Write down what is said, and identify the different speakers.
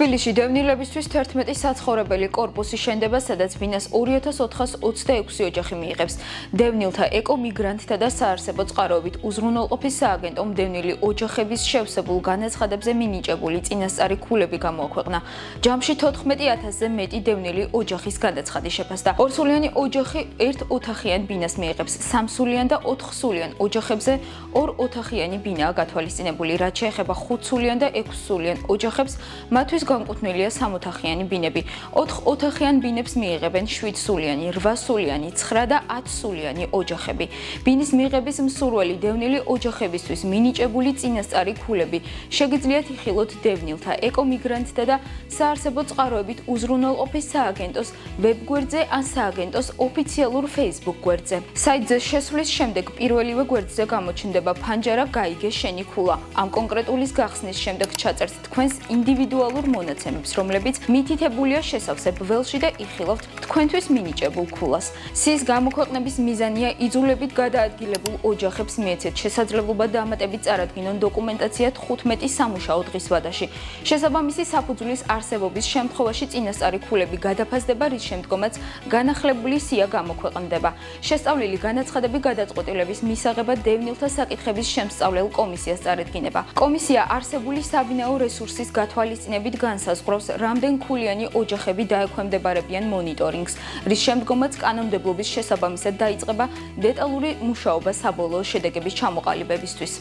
Speaker 1: თბილისში დევნილებისთვის 11 საცხოვრებელი კორპუსი შენდება, სადაც ბინას 2426 ოჯახი მიიღებს. დევნილთა ეკომიგრანტთა და საარსებო წყაროებით უზრუნველყოფის სააგენტომ დევნილი ოჯახების შევსებულ განაცხადებზე მინიჭებული წინასწარი ქულები გამოაქვეყნა. ჯამში 14000-ზე მეტი დევნილი ოჯახის განაცხადი შეფასდა. ორსულიანი ოჯახი ერთ ოთახიან ბინას მიიღებს. სამსულიან და 4სულიან ოჯახებზე ორ ოთახიანი ბინაა გათვალისწინებული, რაც შეეხება 5სულიან და 6სულიან ოჯახებს, მათთვის განკუთვნილია სამოთახიანი ბინები. 4 ოთახიან ბინებს მიიღებენ 7სულიანი, 8სულიანი, 9 და 10სულიანი ოჯახები. ბინის მიღების მსურველი დევნილი ოჯახებისთვის მინიჭებული წინასწარი ქულები შეგიძლიათ იხილოთ დევნილთა ეკომიგრანტთა და საარსებო წყაროებით უზრუნველყოფის სააგენტოს ვებგვერდზე ან სააგენტოს ოფიციალურ Facebook გვერდზე. საიტზე შესვლის შემდეგ პირველივე გვერდზე გამოჩნდება ფანჯარა "გაიგე შენი ქულა". ამ კონკრეტულის გახსნის შემდეგ ჩაწერთ თქვენს ინდივიდუალურ მონაცემებს, რომლებიც მითითებულია შესავსებ ველში და იხილავთ თქვენთვის მინიჭებულ ქულას. სიის გამოქვეყნების მიზანია იძულებით გადაადგილებულ ოჯახებს მიეცეთ შესაძლებლობა დამატებით წარადგინონ დოკუმენტაცია 15 სამუშაო დღის ვადაში. შესაბამისი საფუძვლის არსებობის შემთხვევაში წინასწარი ქულები გადაფასდება, რის შემდგომაც განახლებული სია გამოქვეყნდება. შესწავლილი განაცხადები გადაწყვეტილების მისაღებად დევნილთა საკითხების შემსწავლელ კომისიას წარედგინება. კომისია არსებული საბინაო რესურსის გათვალისწინებით განსაზღვრავს, რამდენ ქულიანი ოჯახები დაექვემდებარებიან მონიტორინგს, რის შემდგომაც კანონმდებლობის შესაბამისად დაიწყება დეტალური მუშაობა საბოლოო შედეგების ჩამოყალიბებისთვის.